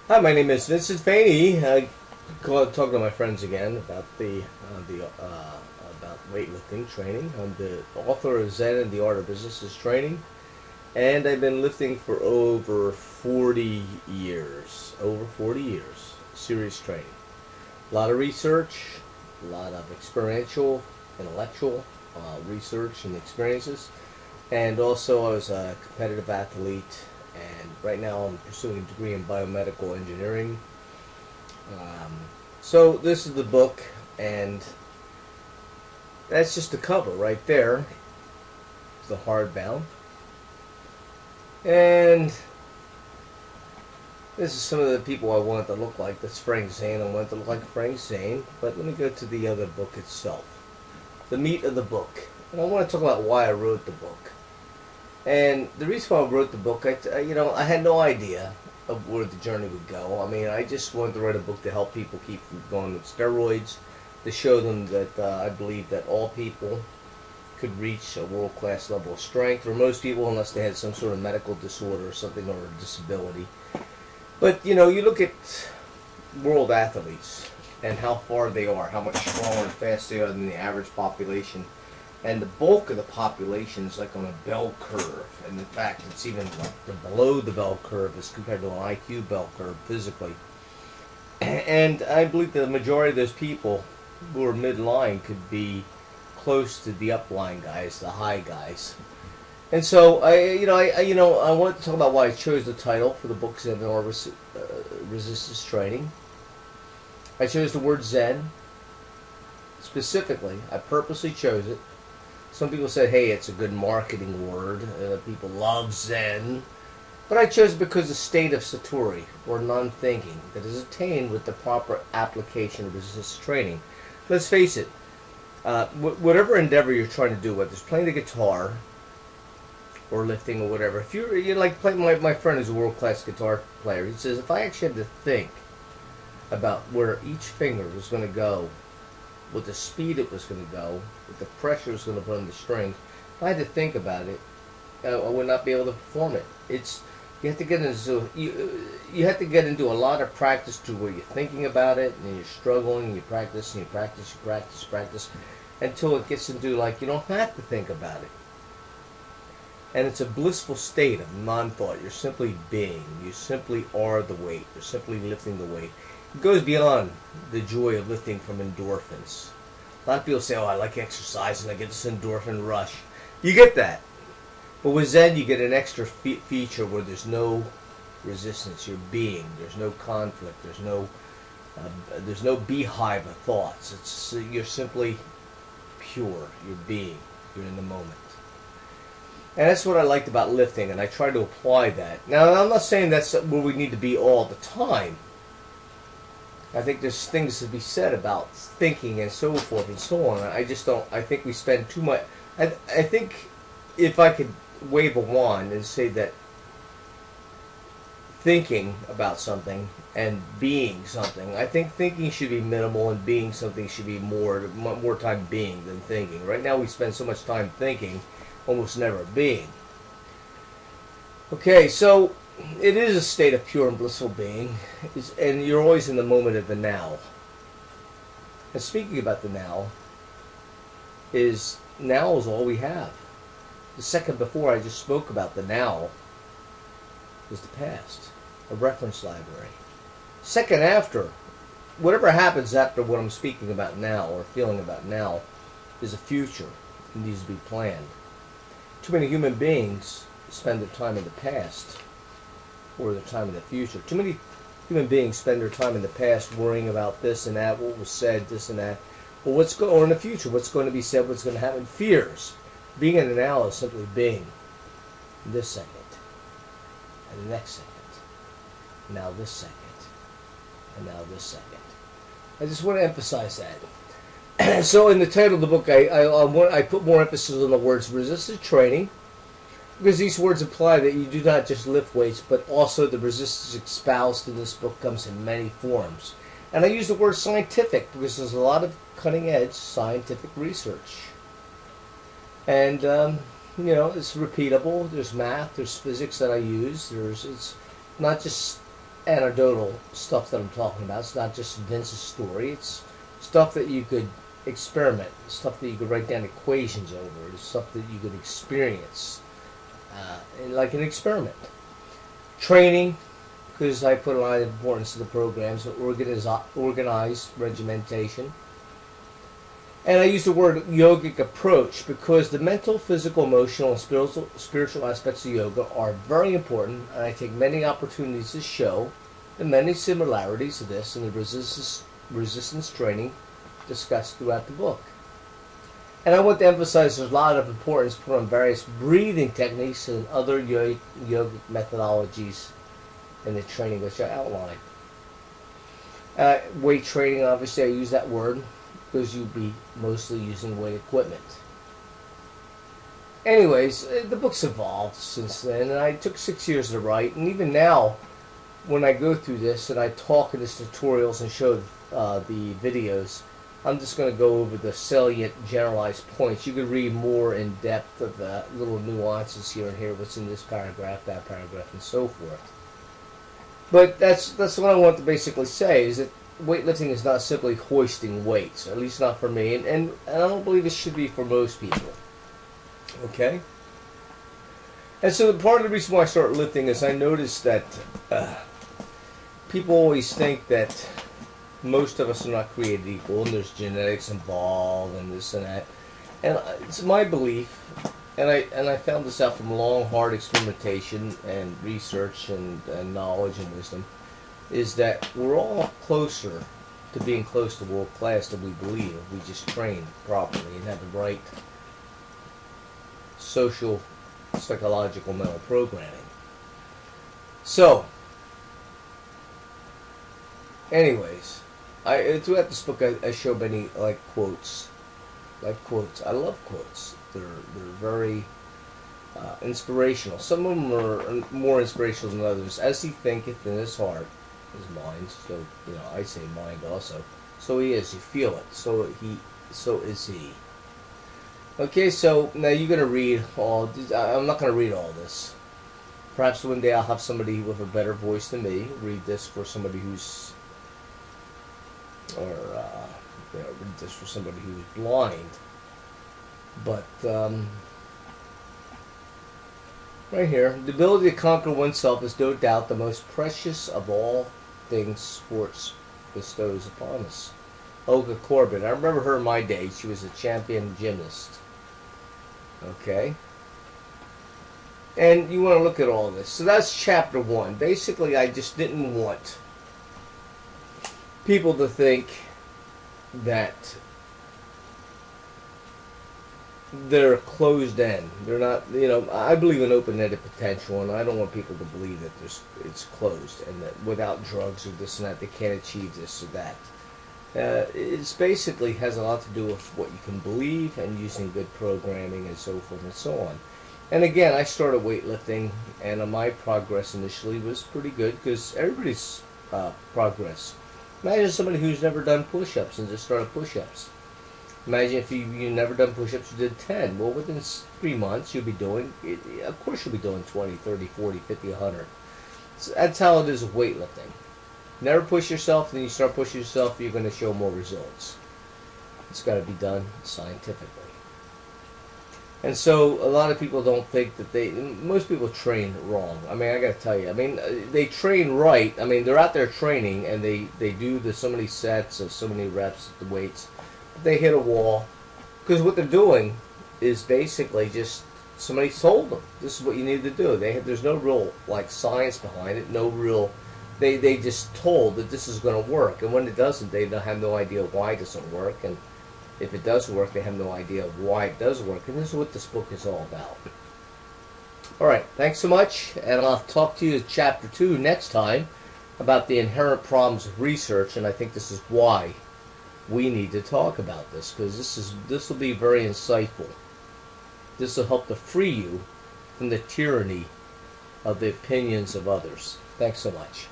Hi, my name is Vincent Faney. I talk to my friends again about about weightlifting training. I'm the author of Zen and the Art of Resistance Training, and I've been lifting for over 40 years. Over 40 years, serious training. A lot of research, a lot of experiential, intellectual research and experiences, and also I was a competitive athlete. And right now I'm pursuing a degree in biomedical engineering. So this is the book, and that's just the cover right there. It's the hardbound. And this is some of the people I wanted to look like. That's Frank Zane. I wanted to look like Frank Zane. But let me go to the other book itself. The meat of the book. And I want to talk about why I wrote the book. And the reason why I wrote the book, I had no idea of where the journey would go. I mean, I just wanted to write a book to help people keep from going with steroids, to show them that I believe that all people could reach a world-class level of strength, or most people, unless they had some sort of medical disorder or something, or a disability. But, you look at world athletes and how far they are, how much stronger and faster they are than the average population. And the bulk of the population is like on a bell curve. And in fact, it's even like below the bell curve as compared to an IQ bell curve physically. And I believe that the majority of those people who are midline could be close to the upline guys, the high guys. And so I wanted to talk about why I chose the title for the book, Zen or Resistance Training. I chose the word Zen specifically. I purposely chose it. Some people say, hey, it's a good marketing word. People love Zen. But I chose it because the state of Satori, or non-thinking, that is attained with the proper application of resistance training. Let's face it, whatever endeavor you're trying to do, whether it's playing the guitar or lifting or whatever, if you're like my friend is a world-class guitar player, he says, if I actually had to think about where each finger was going to go, with the speed it was going to go, with the pressure it was going to put on the strings, if I had to think about it, I would not be able to perform it. You have to get into you have to get into a lot of practice to where you're thinking about it, and you're struggling, and you practice, and you practice, until it gets into like you don't have to think about it. And it's a blissful state of non-thought. You're simply being. You simply are the weight. You're simply lifting the weight. It goes beyond the joy of lifting from endorphins. A lot of people say, oh, I like exercise and I get this endorphin rush. You get that. But with Zen, you get an extra feature where there's no resistance. You're being. There's no conflict. There's no beehive of thoughts. You're simply pure. You're being. You're in the moment. And that's what I liked about lifting, and I try to apply that. Now, I'm not saying that's where we need to be all the time. I think there's things to be said about thinking and so forth and so on. I just don't. I think we spend too much. I think if I could wave a wand and say that thinking about something and being something, I think thinking should be minimal and being something should be more time being than thinking. Right now we spend so much time thinking, almost never being. Okay, so it is a state of pure and blissful being, and you're always in the moment of the now. And speaking about the now is all we have. The second before I just spoke about the now is the past, a reference library. Second after, whatever happens after what I'm speaking about now or feeling about now is a future. It needs to be planned. Too many human beings spend their time in the past or their time in the future. Too many human beings spend their time in the past worrying about this and that, what was said, this and that. Well, or in the future, what's going to be said, what's going to happen. Fears. Being in the now is simply being in this second, and the next second, now this second, and now this second. I just want to emphasize that. So in the title of the book, I put more emphasis on the words resistance training, because these words imply that you do not just lift weights, but also the resistance espoused in this book comes in many forms. And I use the word scientific because there's a lot of cutting-edge scientific research. And, it's repeatable. There's math, there's physics that I use. It's not just anecdotal stuff that I'm talking about. It's not just Vince's story. It's stuff that you could experiment, stuff that you could write down equations over, it's stuff that you could experience, like an experiment. Training, because I put a lot of importance to the programs, organized regimentation. And I use the word yogic approach because the mental, physical, emotional, and spiritual aspects of yoga are very important, and I take many opportunities to show the many similarities of this and the resistance training discussed throughout the book. And I want to emphasize there's a lot of importance put on various breathing techniques and other yogic methodologies in the training which I outline. Weight training, obviously I use that word because you'll be mostly using weight equipment. Anyways, the book's evolved since then, and I took 6 years to write, and even now when I go through this and I talk in these tutorials and show the videos, I'm just going to go over the salient generalized points. You could read more in depth of the little nuances here and here, what's in this paragraph, that paragraph, and so forth. But that's what I want to basically say, is that weightlifting is not simply hoisting weights, at least not for me, and I don't believe it should be for most people. Okay? And so part of the reason why I started lifting is I noticed that people always think that most of us are not created equal, and there's genetics involved and this and that. And it's my belief, and I found this out from long, hard experimentation and research and knowledge and wisdom, is that we're all closer to being close to world class than we believe if we just train properly and have the right social, psychological, mental programming. So, anyways, throughout this book I show many quotes. I love quotes. They're very inspirational. Some of them are more inspirational than others. As he thinketh in his heart, his mind. So I say mind also. So he is. You feel it. So is he. Okay. So now you're gonna read all. I'm not gonna read all this. Perhaps one day I'll have somebody with a better voice than me read this for somebody who's, read this for somebody who's blind. But right here, the ability to conquer oneself is no doubt the most precious of all things sports bestows upon us. Olga Korbut. I remember her in my day. She was a champion gymnast. Okay? And you want to look at all this. So that's chapter 1. Basically, I just didn't want people to think that they're closed in. They're not, I believe in open-ended potential, and I don't want people to believe that it's closed and that without drugs or this and that they can't achieve this or that. It's basically has a lot to do with what you can believe and using good programming and so forth and so on. And again, I started weightlifting, and my progress initially was pretty good because everybody's progress. Imagine somebody who's never done push-ups and just started push-ups. Imagine if you never done push-ups, you did 10. Well, within 3 months, you'll be doing, of course you'll be doing 20, 30, 40, 50, 100. So that's how it is with weightlifting. Never push yourself, and then you start pushing yourself, you're going to show more results. It's got to be done scientifically. And so a lot of people don't think that most people train wrong. I mean, I got to tell you, they train right. They're out there training, and they do so many sets of so many reps at the weights. But they hit a wall because what they're doing is basically just somebody told them this is what you need to do. There's no real science behind it. No real. They just told that this is going to work, and when it doesn't, they have no idea why it doesn't work, and if it does work, they have no idea why it does work, and this is what this book is all about. Alright, thanks so much, and I'll talk to you in Chapter 2 next time about the inherent problems of research, and I think this is why we need to talk about this, because this will be very insightful. This will help to free you from the tyranny of the opinions of others. Thanks so much.